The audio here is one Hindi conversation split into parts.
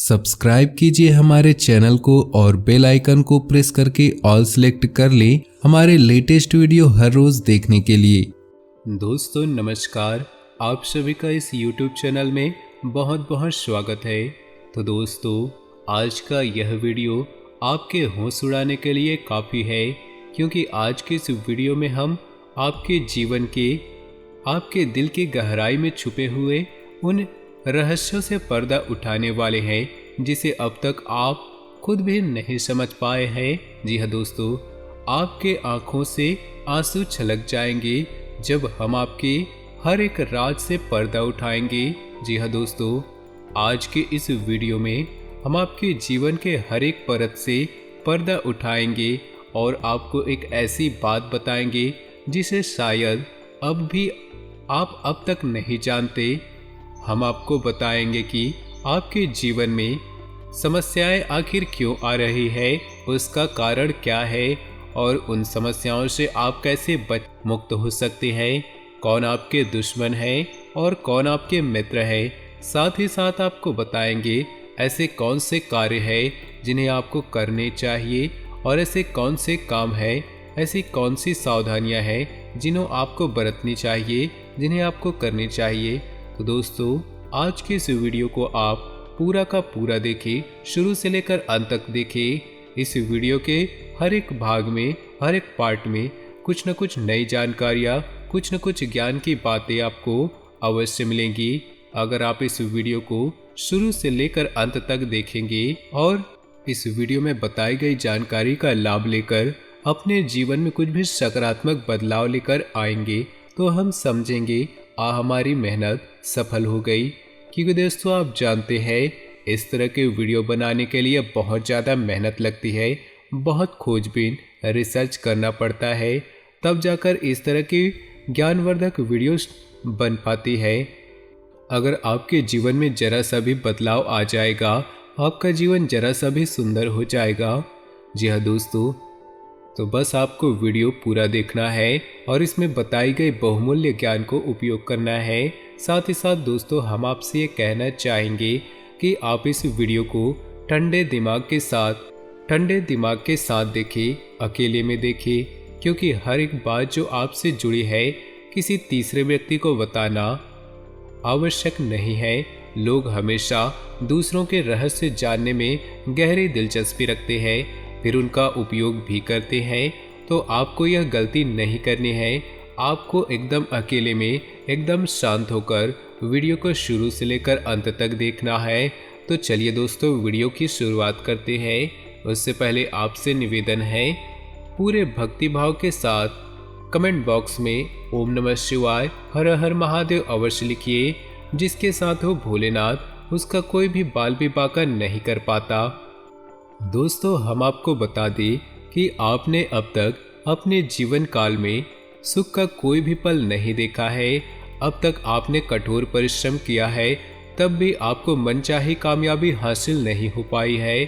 सब्सक्राइब कीजिए हमारे चैनल को और बेल आइकन को प्रेस करके ऑल सेलेक्ट कर लें हमारे लेटेस्ट वीडियो हर रोज देखने के लिए। दोस्तों नमस्कार, आप सभी का इस YouTube चैनल में बहुत बहुत स्वागत है। तो दोस्तों आज का यह वीडियो आपके होश उड़ाने के लिए काफ़ी है, क्योंकि आज के इस वीडियो में हम आपके जीवन के, आपके दिल की गहराई में छुपे हुए उन रहस्यों से पर्दा उठाने वाले हैं जिसे अब तक आप खुद भी नहीं समझ पाए हैं। जी हाँ दोस्तों, आपके आंखों से आंसू छलक जाएंगे जब हम आपके हर एक राज से पर्दा उठाएंगे। जी हाँ दोस्तों, आज के इस वीडियो में हम आपके जीवन के हर एक परत से पर्दा उठाएंगे और आपको एक ऐसी बात बताएंगे जिसे शायद अब भी आप अब तक नहीं जानते। हम आपको बताएंगे कि आपके जीवन में समस्याएं आखिर क्यों आ रही है, उसका कारण क्या है और उन समस्याओं से आप कैसे मुक्त हो सकते हैं, कौन आपके दुश्मन है और कौन आपके मित्र है। साथ ही साथ आपको बताएंगे ऐसे कौन से कार्य हैं जिन्हें आपको करने चाहिए और ऐसे कौन से काम हैं, ऐसी कौन सी सावधानियां हैं जिन्हें आपको बरतनी चाहिए, जिन्हें आपको करनी चाहिए। तो दोस्तों आज के इस वीडियो को आप पूरा का पूरा देखें, शुरू से लेकर अंत तक देखें। इस वीडियो के हर एक भाग में, हर एक पार्ट में कुछ न कुछ नई जानकारियाँ, कुछ न कुछ ज्ञान की बातें आपको अवश्य मिलेंगी अगर आप इस वीडियो को शुरू से लेकर अंत तक देखेंगे और इस वीडियो में बताई गई जानकारी का लाभ लेकर अपने जीवन में कुछ भी सकारात्मक बदलाव लेकर आएंगे तो हम समझेंगे हमारी मेहनत सफल हो गई। क्योंकि दोस्तों आप जानते हैं इस तरह के वीडियो बनाने के लिए बहुत ज़्यादा मेहनत लगती है, बहुत खोजबीन रिसर्च करना पड़ता है, तब जाकर इस तरह की ज्ञानवर्धक वीडियोस बन पाती है। अगर आपके जीवन में जरा सा भी बदलाव आ जाएगा, आपका जीवन जरा सा भी सुंदर हो जाएगा। जी हाँ दोस्तों, तो बस आपको वीडियो पूरा देखना है और इसमें बताई गई बहुमूल्य ज्ञान को उपयोग करना है। साथ ही साथ दोस्तों हम आपसे ये कहना चाहेंगे कि आप इस वीडियो को ठंडे दिमाग के साथ देखें, अकेले में देखें, क्योंकि हर एक बात जो आपसे जुड़ी है किसी तीसरे व्यक्ति को बताना आवश्यक नहीं है। लोग हमेशा दूसरों के रहस्य जानने में गहरी दिलचस्पी रखते हैं, फिर उनका उपयोग भी करते हैं। तो आपको यह गलती नहीं करनी है। आपको एकदम अकेले में, एकदम शांत होकर वीडियो को शुरू से लेकर अंत तक देखना है। तो चलिए दोस्तों वीडियो की शुरुआत करते हैं। उससे पहले आपसे निवेदन है, पूरे भक्तिभाव के साथ कमेंट बॉक्स में ओम नमः शिवाय, हर हर महादेव अवश्य लिखिए। जिसके साथ हो भोलेनाथ, उसका कोई भी बाल भी बाका नहीं कर पाता। दोस्तों हम आपको बता दें कि आपने अब तक अपने जीवन काल में सुख का कोई भी पल नहीं देखा है। अब तक आपने कठोर परिश्रम किया है, तब भी आपको मनचाही कामयाबी हासिल नहीं हो पाई है।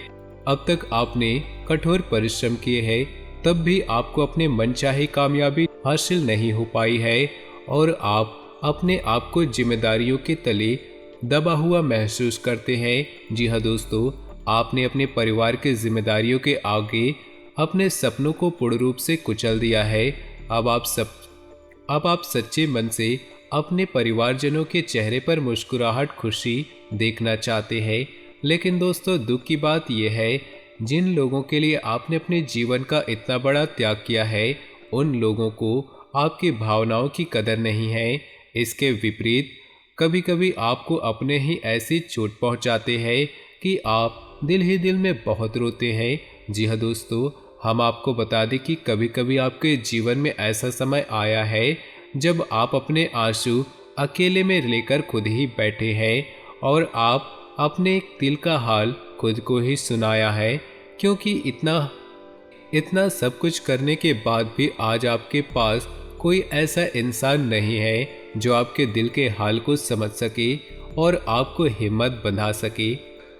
अब तक आपने कठोर परिश्रम किए हैं, तब भी आपको अपने मनचाही कामयाबी हासिल नहीं हो पाई है और आप अपने आप को जिम्मेदारियों के तले दबा हुआ महसूस करते हैं। जी हाँ दोस्तों, आपने अपने परिवार की जिम्मेदारियों के आगे अपने सपनों को पूर्ण रूप से कुचल दिया है। अब आप सच्चे मन से अपने परिवारजनों के चेहरे पर मुस्कुराहट, खुशी देखना चाहते हैं। लेकिन दोस्तों दुख की बात यह है, जिन लोगों के लिए आपने अपने जीवन का इतना बड़ा त्याग किया है, उन लोगों को आपकी भावनाओं की कदर नहीं है। इसके विपरीत कभी कभी आपको अपने ही ऐसी चोट पहुंचाते हैं कि आप दिल ही दिल में बहुत रोते हैं। जी हाँ दोस्तों, हम आपको बता दें कि कभी कभी आपके जीवन में ऐसा समय आया है जब आप अपने आंसू अकेले में लेकर खुद ही बैठे हैं और आप अपने दिल का हाल खुद को ही सुनाया है, क्योंकि इतना सब कुछ करने के बाद भी आज आपके पास कोई ऐसा इंसान नहीं है जो आपके दिल के हाल को समझ सके और आपको हिम्मत बंधा सके।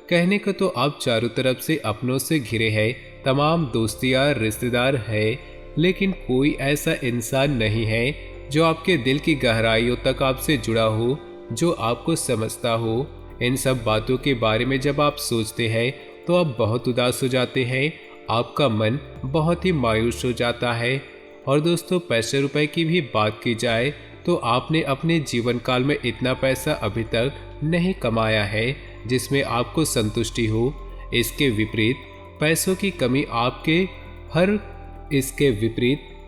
कहने को तो आप चारों तरफ से अपनों से घिरे हैं, तमाम दोस्तियाँ रिश्तेदार है, लेकिन कोई ऐसा इंसान नहीं है जो आपके दिल की गहराइयों तक आपसे जुड़ा हो, जो आपको समझता हो। इन सब बातों के बारे में जब आप सोचते हैं तो आप बहुत उदास हो जाते हैं, आपका मन बहुत ही मायूस हो जाता है। और दोस्तों, पैसे रुपए की भी बात की जाए तो आपने अपने जीवन काल में इतना पैसा अभी तक नहीं कमाया है जिसमें आपको संतुष्टि हो। इसके विपरीत पैसों की कमी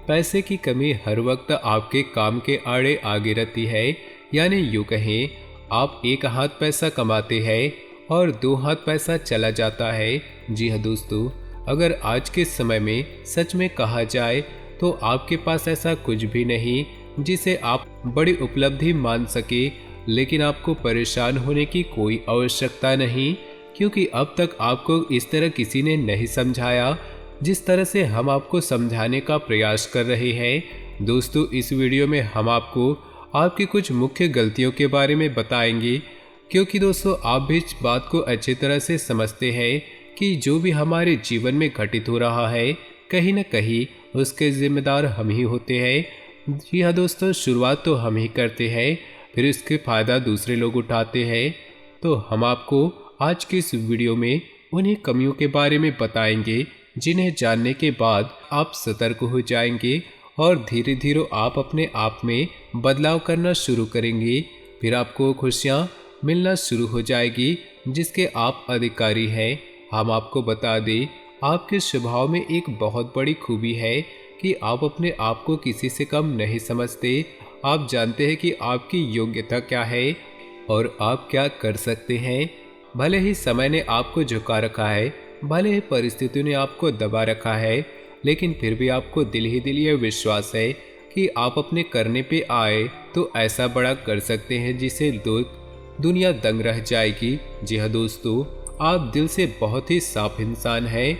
पैसे की कमी हर वक्त आपके काम के आड़े आगे रहती है। यानी यूं कहें, आप एक हाथ पैसा कमाते हैं और दो हाथ पैसा चला जाता है। जी हाँ दोस्तों, अगर आज के समय में सच में कहा जाए तो आपके पास ऐसा कुछ भी नहीं जिसे आप बड़ी उपलब्धि मान सके, लेकिन आपको परेशान होने की कोई आवश्यकता नहीं, क्योंकि अब तक आपको इस तरह किसी ने नहीं समझाया जिस तरह से हम आपको समझाने का प्रयास कर रहे हैं। दोस्तों, इस वीडियो में हम आपको आपकी कुछ मुख्य गलतियों के बारे में बताएंगे, क्योंकि दोस्तों आप भी इस बात को अच्छी तरह से समझते हैं कि जो भी हमारे जीवन में घटित हो रहा है कहीं न कहीं उसके जिम्मेदार हम ही होते हैं। जी हाँ दोस्तों, शुरुआत तो हम ही करते हैं, फिर इसके फ़ायदा दूसरे लोग उठाते हैं। तो हम आपको आज की इस वीडियो में उन्हीं कमियों के बारे में बताएंगे जिन्हें जानने के बाद आप सतर्क हो जाएंगे और धीरे धीरे आप अपने आप में बदलाव करना शुरू करेंगे। फिर आपको खुशियाँ मिलना शुरू हो जाएगी जिसके आप अधिकारी हैं। हम आपको बता दें, आपके स्वभाव में एक बहुत बड़ी खूबी है कि आप अपने आप को किसी से कम नहीं समझते। आप जानते हैं कि आपकी योग्यता क्या है और आप क्या कर सकते हैं। भले ही समय ने आपको झुका रखा है, भले ही परिस्थितियों ने आपको दबा रखा है, लेकिन फिर भी आपको दिल ही दिल ये विश्वास है कि आप अपने करने पे आए तो ऐसा बड़ा कर सकते हैं जिसे दुनिया दंग रह जाएगी। जी हाँ दोस्तों, आप दिल से बहुत ही साफ इंसान हैं।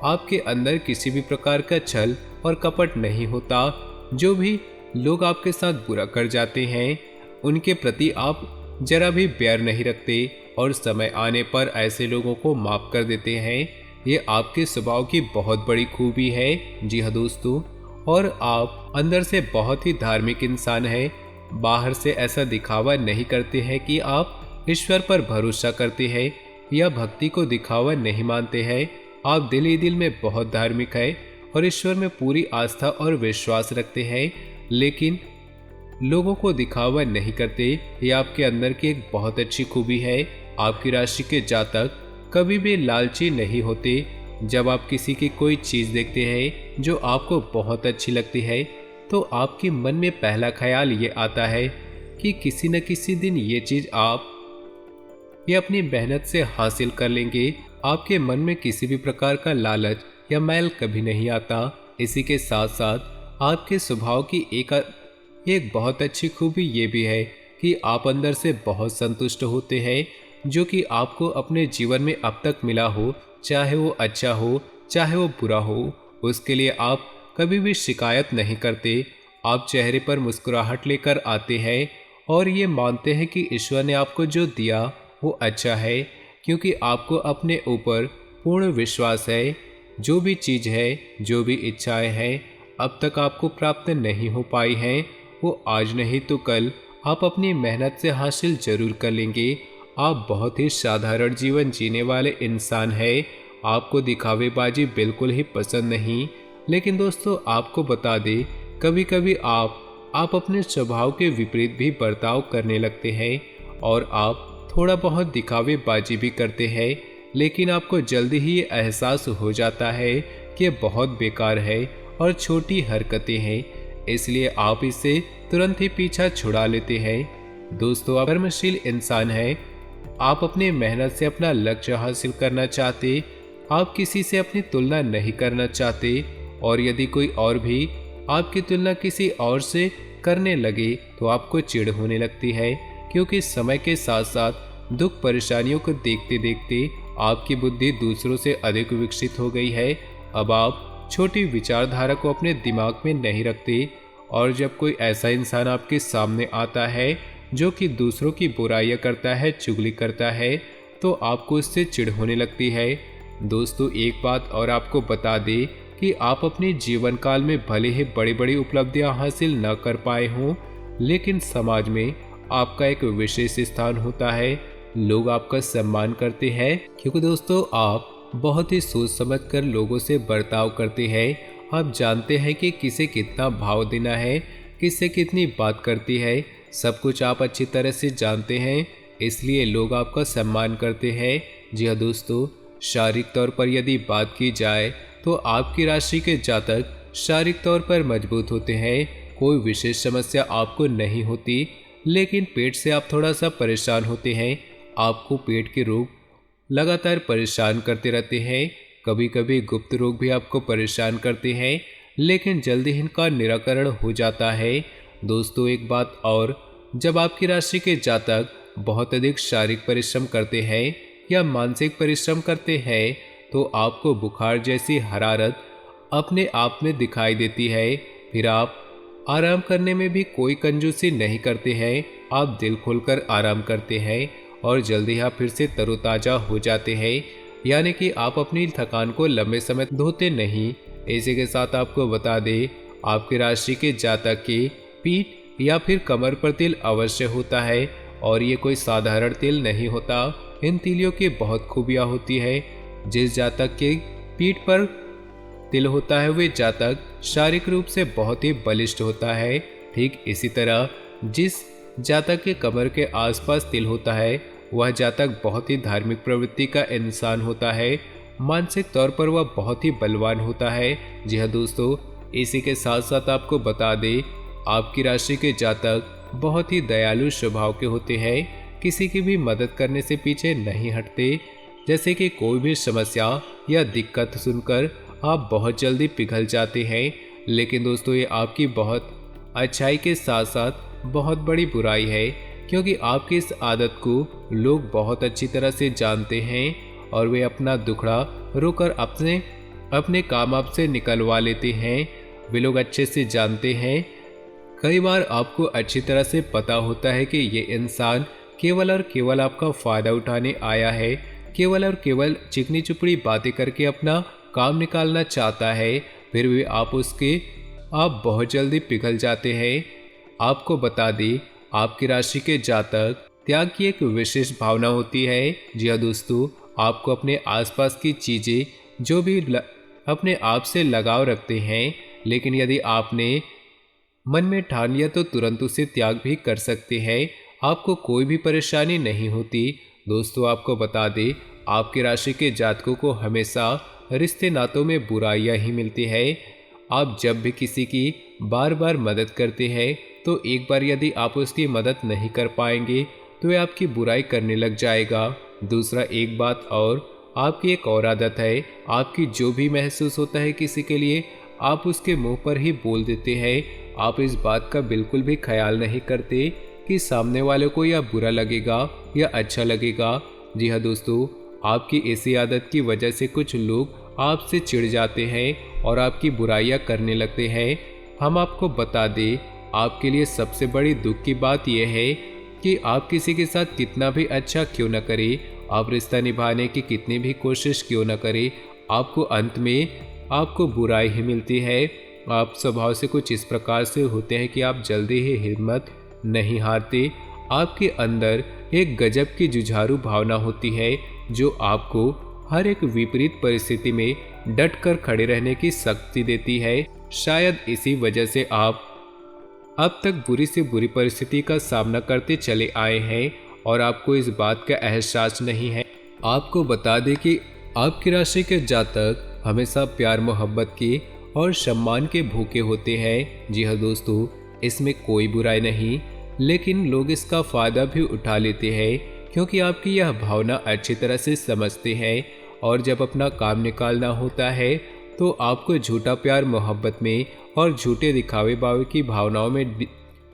आपके अंदर किसी भी प्रकार का छल और कपट नहीं होता। जो भी लोग आपके साथ बुरा कर जाते हैं उनके प्रति आप जरा भी प्यार नहीं रखते और समय आने पर ऐसे लोगों को माफ कर देते हैं। ये आपके स्वभाव की बहुत बड़ी खूबी है। जी हाँ दोस्तों, और आप अंदर से बहुत ही धार्मिक इंसान हैं। बाहर से ऐसा दिखावा नहीं करते हैं कि आप ईश्वर पर भरोसा करते हैं या भक्ति को दिखावा नहीं मानते हैं। आप दिल ही दिल में बहुत धार्मिक है और ईश्वर में पूरी आस्था और विश्वास रखते हैं, लेकिन लोगों को दिखावा नहीं करते। ये आपके अंदर की एक बहुत अच्छी खूबी है। आपकी राशि के जातक कभी भी लालची नहीं होते। जब आप किसी की कोई चीज़ देखते हैं जो आपको बहुत अच्छी लगती है तो आपके मन में पहला ख्याल ये आता है कि किसी न किसी दिन ये चीज़ आप ये अपनी मेहनत से हासिल कर लेंगे। आपके मन में किसी भी प्रकार का लालच या मैल कभी नहीं आता। इसी के साथ साथ आपके स्वभाव की एक बहुत अच्छी खूबी ये भी है कि आप अंदर से बहुत संतुष्ट होते हैं। जो कि आपको अपने जीवन में अब तक मिला हो, चाहे वो अच्छा हो चाहे वो बुरा हो, उसके लिए आप कभी भी शिकायत नहीं करते। आप चेहरे पर मुस्कुराहट लेकर आते हैं और ये मानते हैं कि ईश्वर ने आपको जो दिया वो अच्छा है, क्योंकि आपको अपने ऊपर पूर्ण विश्वास है। जो भी चीज़ है, जो भी इच्छाएं हैं अब तक आपको प्राप्त नहीं हो पाई हैं, वो आज नहीं तो कल आप अपनी मेहनत से हासिल जरूर कर लेंगे। आप बहुत ही साधारण जीवन जीने वाले इंसान हैं। आपको दिखावेबाजी बिल्कुल ही पसंद नहीं। लेकिन दोस्तों, आपको बता दें, कभी कभी आप अपने स्वभाव के विपरीत भी बर्ताव करने लगते हैं और आप थोड़ा बहुत दिखावेबाजी भी करते हैं, लेकिन आपको जल्दी ही ये एहसास हो जाता है कि ये बहुत बेकार है और छोटी हरकतें हैं, इसलिए आप इससे तुरंत ही पीछा छुड़ा लेते हैं। दोस्तों, आप कर्मशील इंसान हैं। आप अपनी मेहनत से अपना लक्ष्य हासिल करना चाहते। आप किसी से अपनी तुलना नहीं करना चाहते, और यदि कोई और भी आपकी तुलना किसी और से करने लगे तो आपको चिढ़ होने लगती है, क्योंकि समय के साथ साथ दुख परेशानियों को देखते देखते आपकी बुद्धि दूसरों से अधिक विकसित हो गई है। अब आप छोटी विचारधारा को अपने दिमाग में नहीं रखते, और जब कोई ऐसा इंसान आपके सामने आता है जो कि दूसरों की बुराइयां करता है, चुगली करता है, तो आपको इससे चिढ़ होने लगती है। दोस्तों, एक बात और आपको बता दें कि आप अपने जीवन काल में भले ही बड़ी बड़ी उपलब्धियां हासिल न कर पाए हों, लेकिन समाज में आपका एक विशेष स्थान होता है। लोग आपका सम्मान करते हैं, क्योंकि दोस्तों आप बहुत ही सोच समझ कर लोगों से बर्ताव करते हैं। आप जानते हैं कि किसे कितना भाव देना है, किससे कितनी बात करती है, सब कुछ आप अच्छी तरह से जानते हैं, इसलिए लोग आपका सम्मान करते हैं। जी हाँ दोस्तों, शारीरिक तौर पर यदि बात की जाए तो आपकी राशि के जातक शारीरिक तौर पर मजबूत होते हैं। कोई विशेष समस्या आपको नहीं होती, लेकिन पेट से आप थोड़ा सा परेशान होते हैं। आपको पेट के रोग लगातार परेशान करते रहते हैं। कभी कभी गुप्त रोग भी आपको परेशान करते हैं, लेकिन जल्दी इनका निराकरण हो जाता है। दोस्तों एक बात और, जब आपकी राशि के जातक बहुत अधिक शारीरिक परिश्रम करते हैं या मानसिक परिश्रम करते हैं तो आपको बुखार जैसी हरारत अपने आप में दिखाई देती है। फिर आप आराम करने में भी कोई कंजूसी नहीं करते हैं। आप दिल खोलकर आराम करते हैं और जल्दी आप फिर से तरोताजा हो जाते हैं, यानी कि आप अपनी थकान को लंबे समय धोते नहीं। इसी के साथ आपको बता दें, आपकी राशि के जातक की पीठ या फिर कमर पर तिल अवश्य होता है, और ये कोई साधारण तिल नहीं होता। इन तिलियों की बहुत खूबियाँ होती है। जिस जातक के पीठ पर तिल होता है वे जातक शारीरिक रूप से बहुत ही बलिष्ठ होता है। ठीक इसी तरह जिस जातक के कमर के आसपास तिल होता है वह जातक बहुत ही धार्मिक प्रवृत्ति का इंसान होता है। मानसिक तौर पर वह बहुत ही बलवान होता है। जी हाँ दोस्तों, इसी के साथ साथ आपको बता दें, आपकी राशि के जातक बहुत ही दयालु स्वभाव के होते हैं। किसी की भी मदद करने से पीछे नहीं हटते। जैसे कि कोई भी समस्या या दिक्कत सुनकर आप बहुत जल्दी पिघल जाते हैं, लेकिन दोस्तों ये आपकी बहुत अच्छाई के साथ साथ बहुत बड़ी बुराई है, क्योंकि आपकी इस आदत को लोग बहुत अच्छी तरह से जानते हैं और वे अपना दुखड़ा रोकर अपने काम आपसे निकलवा लेते हैं। वे लोग अच्छे से जानते हैं। कई बार आपको अच्छी तरह से पता होता है कि ये इंसान केवल और केवल आपका फ़ायदा उठाने आया है, केवल और केवल चिकनी चुपड़ी बातें करके अपना काम निकालना चाहता है। फिर भी आप बहुत जल्दी पिघल जाते हैं। आपको बता दें, आपकी राशि के जातक त्याग की एक विशेष भावना होती है। जी हाँ दोस्तों, आपको अपने आसपास की चीज़ें जो भी अपने आप से लगाव रखते हैं, लेकिन यदि आपने मन में ठान लिया तो तुरंत उसे त्याग भी कर सकते हैं। आपको कोई भी परेशानी नहीं होती। दोस्तों आपको बता दें, आपकी राशि के जातकों को हमेशा रिश्ते नातों में बुराइयां ही मिलती है। आप जब भी किसी की बार बार मदद करते हैं तो एक बार यदि आप उसकी मदद नहीं कर पाएंगे तो वह आपकी बुराई करने लग जाएगा। दूसरा एक बात और, आपकी एक और आदत है, आपकी जो भी महसूस होता है किसी के लिए आप उसके मुंह पर ही बोल देते हैं। आप इस बात का बिल्कुल भी ख्याल नहीं करते कि सामने वाले को यह बुरा लगेगा या अच्छा लगेगा। जी हाँ दोस्तों, आपकी इसी आदत की वजह से कुछ लोग आपसे चिढ़ जाते हैं और आपकी बुराइयां करने लगते हैं। हम आपको बता दें, आपके लिए सबसे बड़ी दुख की बात यह है कि आप किसी के साथ कितना भी अच्छा क्यों न करें, आप रिश्ता निभाने की कितनी भी कोशिश क्यों न करें, आपको अंत में आपको बुराई ही मिलती है। आप स्वभाव से कुछ इस प्रकार से होते हैं कि आप जल्दी ही हिम्मत नहीं हारते। आपके अंदर एक गजब की जुझारू भावना होती है जो आपको हर एक विपरीत परिस्थिति में डट कर खड़े रहने की शक्ति देती है। शायद इसी वजह से आप अब तक बुरी से बुरी परिस्थिति का सामना करते चले आए हैं और आपको इस बात का एहसास नहीं है। आपको बता दें कि आपकी राशि के जातक हमेशा प्यार मोहब्बत की और सम्मान के भूखे होते हैं। जी हाँ दोस्तों, इसमें कोई बुराई नहीं, लेकिन लोग इसका फायदा भी उठा लेते हैं क्योंकि आपकी यह भावना अच्छी तरह से समझते हैं। और जब अपना काम निकालना होता है तो आपको झूठा प्यार मोहब्बत में और झूठे दिखावे बावे की भावनाओं में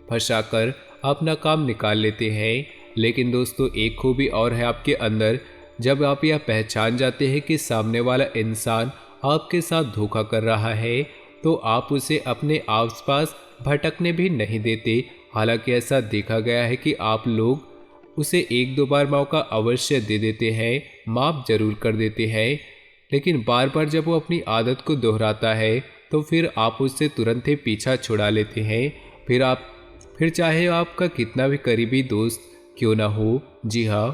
फंसाकर अपना काम निकाल लेते हैं। लेकिन दोस्तों एक खूबी और है आपके अंदर, जब आप यह पहचान जाते हैं कि सामने वाला इंसान आपके साथ धोखा कर रहा है तो आप उसे अपने आसपास भटकने भी नहीं देते। हालांकि ऐसा देखा गया है कि आप लोग उसे एक दो बार मौका अवश्य दे देते हैं, माफ़ जरूर कर देते हैं, लेकिन बार बार जब वो अपनी आदत को दोहराता है तो फिर आप उससे तुरंत ही पीछा छुड़ा लेते हैं। फिर चाहे आपका कितना भी करीबी दोस्त क्यों ना हो। जी हाँ,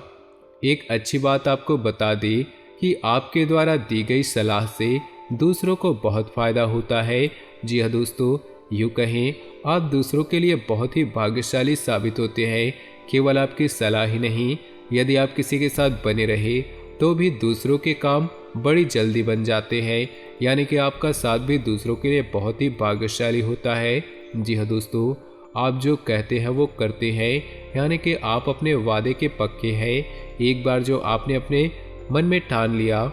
एक अच्छी बात आपको बता दें कि आपके द्वारा दी गई सलाह से दूसरों को बहुत फायदा होता है। जी हाँ दोस्तों, यूँ कहें आप दूसरों के लिए बहुत ही भाग्यशाली साबित होते हैं। केवल आपकी सलाह ही नहीं, यदि आप किसी के साथ बने रहे तो भी दूसरों के काम बड़ी जल्दी बन जाते हैं। यानी कि आपका साथ भी दूसरों के लिए बहुत ही भाग्यशाली होता है। जी हाँ दोस्तों, आप जो कहते हैं वो करते हैं, यानी कि आप अपने वादे के पक्के हैं। एक बार जो आपने अपने मन में ठान लिया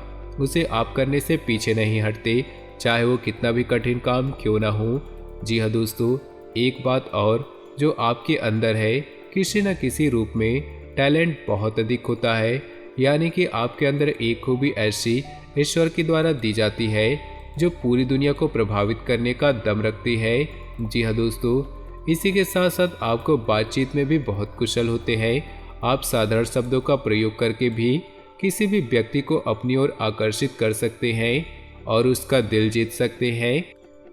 उसे आप करने से पीछे नहीं हटते, चाहे वो कितना भी कठिन काम क्यों ना हो। जी हाँ दोस्तों, एक बात और जो आपके अंदर है, किसी न किसी रूप में टैलेंट बहुत अधिक होता है। यानी कि आपके अंदर एक खूबी ऐसी ईश्वर के द्वारा दी जाती है जो पूरी दुनिया को प्रभावित करने का दम रखती है। जी हाँ दोस्तों, इसी के साथ साथ आपको बातचीत में भी बहुत कुशल होते हैं। आप साधारण शब्दों का प्रयोग करके भी किसी भी व्यक्ति को अपनी ओर आकर्षित कर सकते हैं और उसका दिल जीत सकते हैं।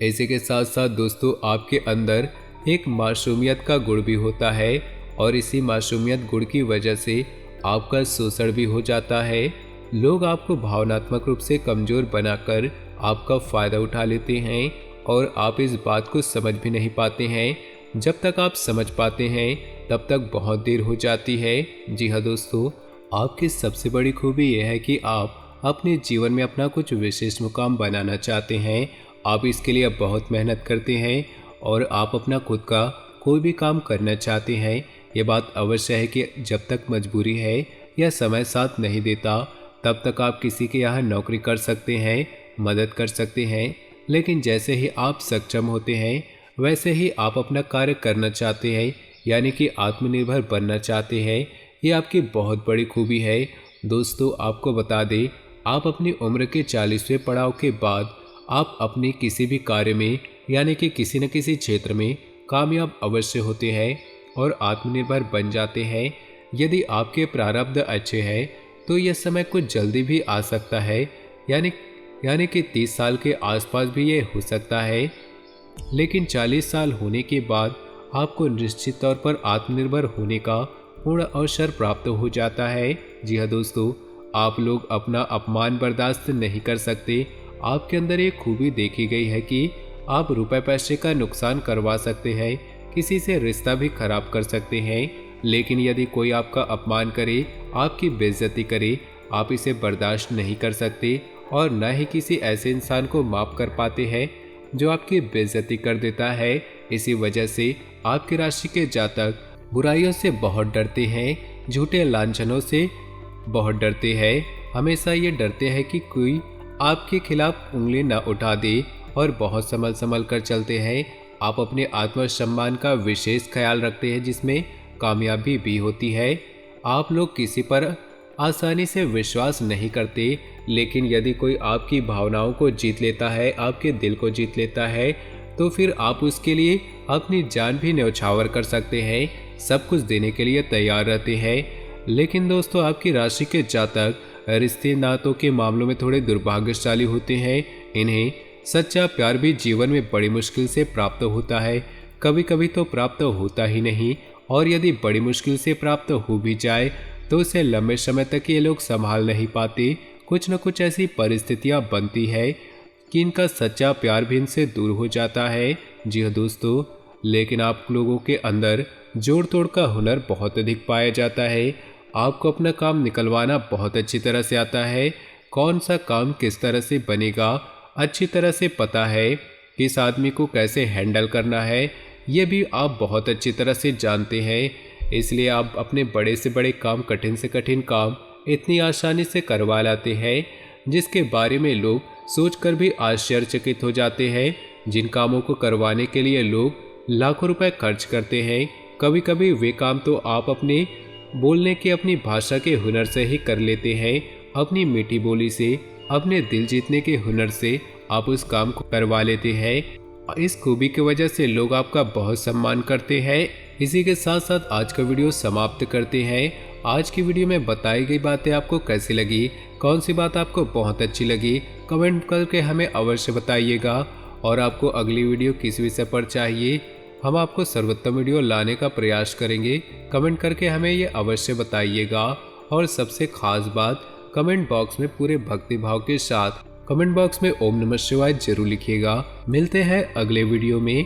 इसी के साथ साथ दोस्तों, आपके अंदर एक मासूमियत का गुण भी होता है और इसी मासूमियत गुण की वजह से आपका शोषण भी हो जाता है। लोग आपको भावनात्मक रूप से कमजोर बनाकर आपका फायदा उठा लेते हैं और आप इस बात को समझ भी नहीं पाते हैं। जब तक आप समझ पाते हैं तब तक बहुत देर हो जाती है। जी हाँ दोस्तों, आपकी सबसे बड़ी खूबी यह है कि आप अपने जीवन में अपना कुछ विशेष मुकाम बनाना चाहते हैं। आप इसके लिए बहुत मेहनत करते हैं और आप अपना खुद का कोई भी काम करना चाहते हैं। ये बात अवश्य है कि जब तक मजबूरी है या समय साथ नहीं देता तब तक आप किसी के यहाँ नौकरी कर सकते हैं, मदद कर सकते हैं, लेकिन जैसे ही आप सक्षम होते हैं वैसे ही आप अपना कार्य करना चाहते हैं, यानी कि आत्मनिर्भर बनना चाहते हैं। ये आपकी बहुत बड़ी खूबी है। दोस्तों, आपको बता दें, आप अपनी उम्र के 40वें पड़ाव के बाद आप अपने किसी भी कार्य में यानी कि किसी न किसी क्षेत्र में कामयाब अवश्य होते हैं और आत्मनिर्भर बन जाते हैं। यदि आपके प्रारब्ध अच्छे हैं तो यह समय कुछ जल्दी भी आ सकता है, यानी कि 30 साल के आसपास भी ये हो सकता है, लेकिन 40 साल होने के बाद आपको निश्चित तौर पर आत्मनिर्भर होने का पूर्ण अवसर प्राप्त हो जाता है। जी हाँ दोस्तों, आप लोग अपना अपमान बर्दाश्त नहीं कर सकते। आपके अंदर एक खूबी देखी गई है कि आप रुपए पैसे का नुकसान करवा सकते हैं, किसी से रिश्ता भी खराब कर सकते हैं, लेकिन यदि कोई आपका अपमान करे, आपकी बेइज्जती करे, आप इसे बर्दाश्त नहीं कर सकते और न ही किसी ऐसे इंसान को माफ कर पाते हैं जो आपकी बेइज्जती कर देता है। इसी वजह से आपकी राशि के जातक बुराइयों से बहुत डरते हैं, झूठे लांछनों से बहुत डरते हैं। हमेशा ये डरते हैं कि कोई आपके खिलाफ उंगली न उठा दे और बहुत संभल कर चलते हैं। आप अपने आत्मसम्मान का विशेष ख्याल रखते हैं जिसमें कामयाबी भी होती है। आप लोग किसी पर आसानी से विश्वास नहीं करते, लेकिन यदि कोई आपकी भावनाओं को जीत लेता है, आपके दिल को जीत लेता है, तो फिर आप उसके लिए अपनी जान भी न्यौछावर कर सकते हैं, सब कुछ देने के लिए तैयार रहते हैं। लेकिन दोस्तों, आपकी राशि के जातक रिश्ते नातों के मामलों में थोड़े दुर्भाग्यशाली होते हैं। इन्हें सच्चा प्यार भी जीवन में बड़ी मुश्किल से प्राप्त होता है, कभी कभी तो प्राप्त होता ही नहीं, और यदि बड़ी मुश्किल से प्राप्त हो भी जाए तो उसे लंबे समय तक ये लोग संभाल नहीं पाते। कुछ न कुछ ऐसी परिस्थितियां बनती है कि इनका सच्चा प्यार भी इनसे दूर हो जाता है। जी हाँ दोस्तों, लेकिन आप लोगों के अंदर जोड़ तोड़ का हुनर बहुत अधिक पाया जाता है। आपको अपना काम निकलवाना बहुत अच्छी तरह से आता है। कौन सा काम किस तरह से बनेगा अच्छी तरह से पता है। किस आदमी को कैसे हैंडल करना है ये भी आप बहुत अच्छी तरह से जानते हैं। इसलिए आप अपने बड़े से बड़े काम, कठिन से कठिन काम इतनी आसानी से करवा लाते हैं जिसके बारे में लोग सोचकर भी आश्चर्यचकित हो जाते हैं। जिन कामों को करवाने के लिए लोग लाखों रुपए खर्च करते हैं, कभी कभी वे काम तो आप अपने बोलने की, अपनी भाषा के हुनर से ही कर लेते हैं। अपनी मीठी बोली से, अपने दिल जीतने के हुनर से आप उस काम को करवा लेते हैं। इस खूबी की वजह से लोग आपका बहुत सम्मान करते हैं। इसी के साथ साथ आज का वीडियो समाप्त करते हैं। आज की वीडियो में बताई गई बातें आपको कैसी लगी, कौन सी बात आपको बहुत अच्छी लगी, कमेंट करके हमें अवश्य बताइएगा। और आपको अगली वीडियो किस विषय पर चाहिए, हम आपको सर्वोत्तम वीडियो लाने का प्रयास करेंगे। कमेंट करके हमें ये अवश्य बताइएगा। और सबसे खास बात, कमेंट बॉक्स में पूरे भक्ति भाव के साथ कमेंट बॉक्स में ओम नमः शिवाय जरूर लिखिएगा। मिलते हैं अगले वीडियो में।